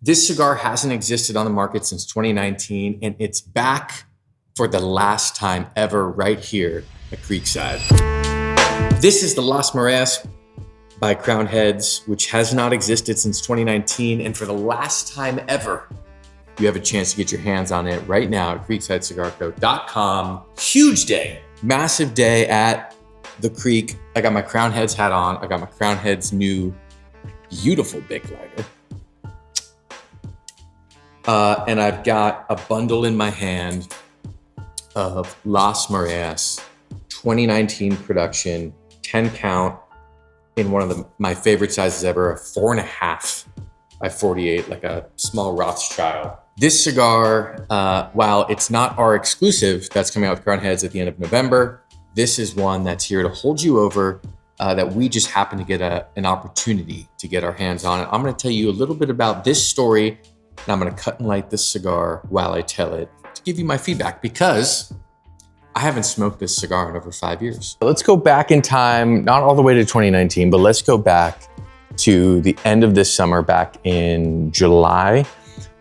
This cigar hasn't existed on the market since 2019, and it's back for the last time ever right here at Creekside. This is the Las Mareas by Crowned Heads, which has not existed since 2019, and for the last time ever, you have a chance to get your hands on it right now at creeksidecigarco.com. Huge day, massive day at the Creek. I got my Crowned Heads hat on. I got my Crowned Heads new beautiful big lighter. And I've got a bundle in my hand of Las Mareas 2019 production, 10 count in one of my favorite sizes ever, a 4.5 by 48, like a small Rothschild. This cigar, while it's not our exclusive that's coming out with Crowned Heads at the end of November, this is one that's here to hold you over, that we just happen to get an opportunity to get our hands on it. I'm gonna tell you a little bit about this story, and I'm gonna cut and light this cigar while I tell it to give you my feedback, because I haven't smoked this cigar in over 5 years. Let's go back in time, not all the way to 2019, but let's go back to the end of this summer, back in July,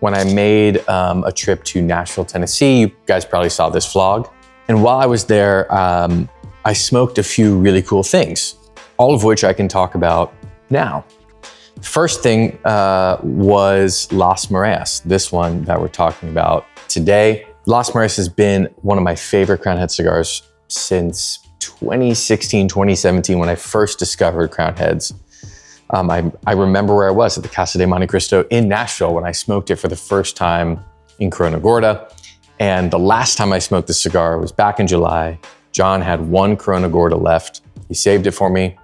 when I made a trip to Nashville, Tennessee. You guys probably saw this vlog. And while I was there, I smoked a few really cool things, all of which I can talk about now. First thing was Las Mareas, this one that we're talking about today. Las Mareas has been one of my favorite Crowned Head cigars since 2016, 2017, when I first discovered Crowned Heads. I remember where I was at the Casa de Monte Cristo in Nashville when I smoked it for the first time in Corona Gorda. And the last time I smoked this cigar was back in July. John had one Corona Gorda left. He saved it for me.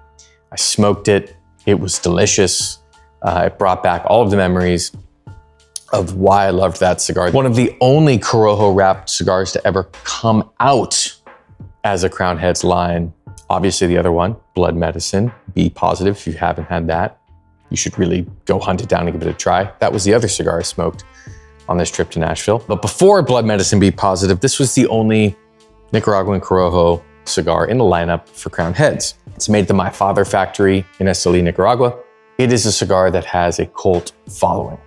I smoked it. It was delicious. It brought back all of the memories of why I loved that cigar. One of the only Corojo wrapped cigars to ever come out as a Crowned Heads line. Obviously the other one, Blood Medicine, B positive. If you haven't had that, you should really go hunt it down and give it a try. That was the other cigar I smoked on this trip to Nashville. But before Blood Medicine B positive, this was the only Nicaraguan Corojo cigar in the lineup for Crowned Heads. It's made at the My Father factory in Esteli, Nicaragua. It is a cigar that has a cult following.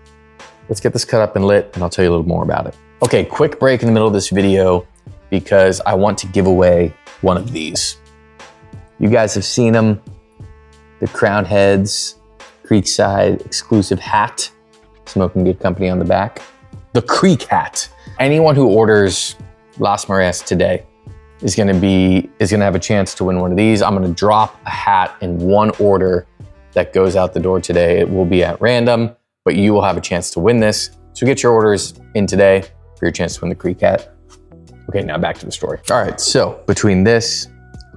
Let's get this cut up and lit, and I'll tell you a little more about it. Okay, quick break in the middle of this video because I want to give away one of these. You guys have seen them, the Crowned Heads Creekside exclusive hat, Smoking Good Company on the back. The Creek hat. Anyone who orders Las Mareas today is gonna have a chance to win one of these. I'm gonna drop a hat in one order that goes out the door today. It will be at random, but you will have a chance to win this. So get your orders in today for your chance to win the Creek hat. Okay, now back to the story. All right, so between this,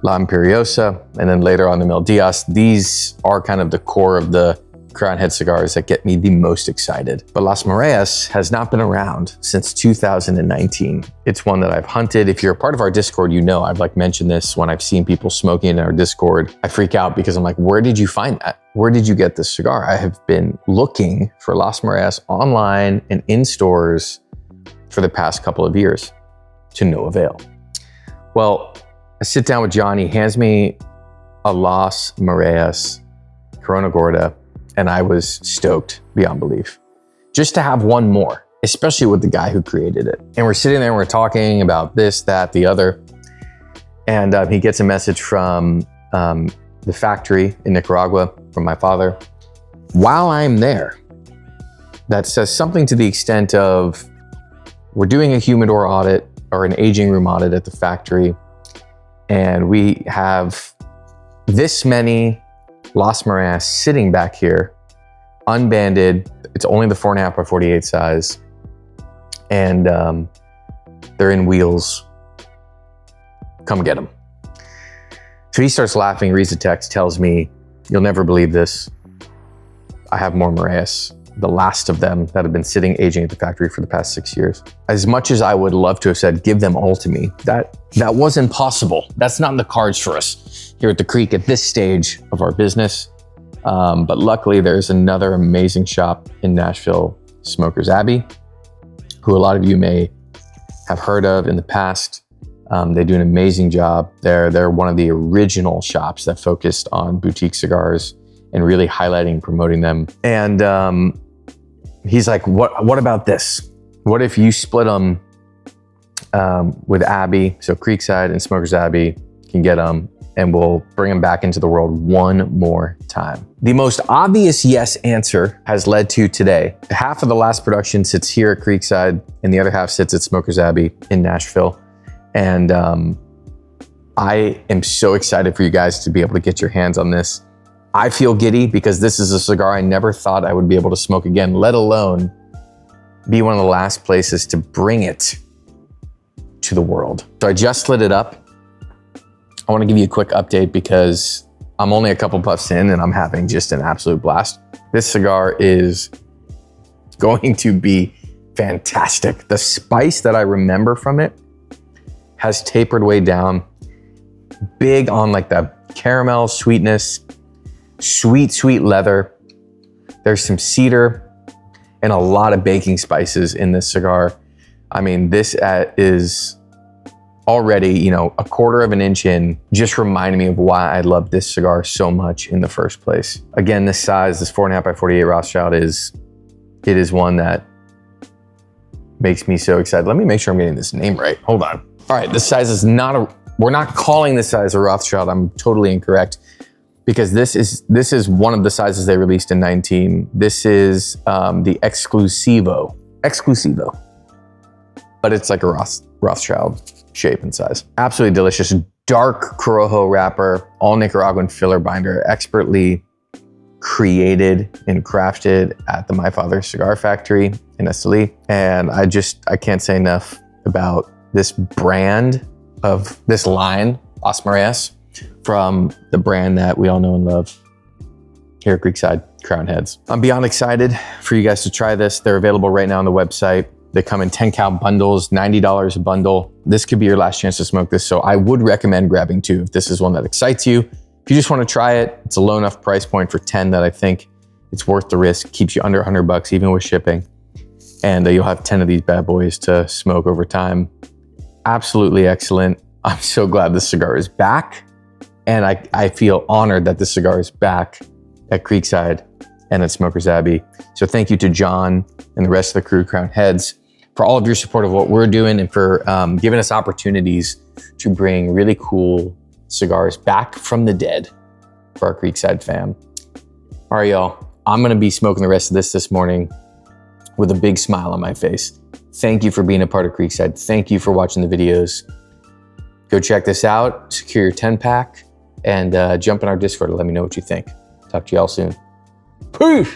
La Imperiosa, and then later on the Mil Diaz, these are kind of the core of the Crowned Head cigars that get me the most excited. But Las Mareas has not been around since 2019. It's one that I've hunted. If you're a part of our Discord, you know I've mentioned this when I've seen people smoking in our Discord. I freak out because I'm like, where did you find that? Where did you get this cigar? I have been looking for Las Mareas online and in stores for the past couple of years to no avail. Well, I sit down with John, he hands me a Las Mareas Corona Gorda, and I was stoked beyond belief. Just to have one more, especially with the guy who created it. And we're sitting there and we're talking about this, that, the other. And he gets a message from the factory in Nicaragua from my father. While I'm there, that says something to the extent of, we're doing a humidor audit or an aging room audit at the factory. And we have this many Las Mareas sitting back here, unbanded. It's only the 4.5 by 48 size. And they're in wheels. Come get them. So he starts laughing, reads the text, tells me, you'll never believe this. I have more Mareas, the last of them that have been sitting aging at the factory for the past 6 years. As much as I would love to have said, give them all to me, that wasn't possible. That's not in the cards for us here at the Creek at this stage of our business. But luckily there's another amazing shop in Nashville, Smokers Abbey, who a lot of you may have heard of in the past. They do an amazing job. They're one of the original shops that focused on boutique cigars and really highlighting and promoting them. And he's like, what about this? What if you split them with Abbey? So Creekside and Smokers Abbey can get them, and we'll bring them back into the world one more time. The most obvious yes answer has led to today. Half of the last production sits here at Creekside, and the other half sits at Smokers Abbey in Nashville. And I am so excited for you guys to be able to get your hands on this. I feel giddy because this is a cigar I never thought I would be able to smoke again, let alone be one of the last places to bring it to the world. So I just lit it up. I want to give you a quick update because I'm only a couple puffs in and I'm having just an absolute blast. This cigar is going to be fantastic. The spice that I remember from it has tapered way down. Big on like the caramel sweetness, sweet leather. There's some cedar and a lot of baking spices in this cigar. I mean, this is already, you know, a quarter of an inch in, just reminding me of why I love this cigar so much in the first place. Again, this size, this 4.5 by 48 Rothschild is one that makes me so excited. Let me make sure I'm getting this name right. Hold on. All right, this size is we're not calling this size a Rothschild. I'm totally incorrect because this is one of the sizes they released in 19. This is the Exclusivo, but it's like a Rothschild shape and size. Absolutely delicious. Dark Corojo wrapper, all Nicaraguan filler binder, expertly created and crafted at the My Father's Cigar Factory in Esteli. And I can't say enough about this brand of this line, Las Mareas, from the brand that we all know and love here at Creekside, Crown Heads. I'm beyond excited for you guys to try this. They're available right now on the website. They come in 10 count bundles, $90 a bundle. This could be your last chance to smoke this, so I would recommend grabbing two if this is one that excites you. If you just want to try it, it's a low enough price point for 10 that I think it's worth the risk. Keeps you under $100 even with shipping. And you'll have 10 of these bad boys to smoke over time. Absolutely excellent. I'm so glad this cigar is back. And I feel honored that this cigar is back at Creekside and at Smokers Abbey. So thank you to John and the rest of the crew, Crown Heads, for all of your support of what we're doing and for giving us opportunities to bring really cool cigars back from the dead for our Creekside fam. All right, y'all. I'm gonna be smoking the rest of this morning with a big smile on my face. Thank you for being a part of Creekside. Thank you for watching the videos. Go check this out, secure your 10-pack, and jump in our Discord to let me know what you think. Talk to y'all soon. Peace.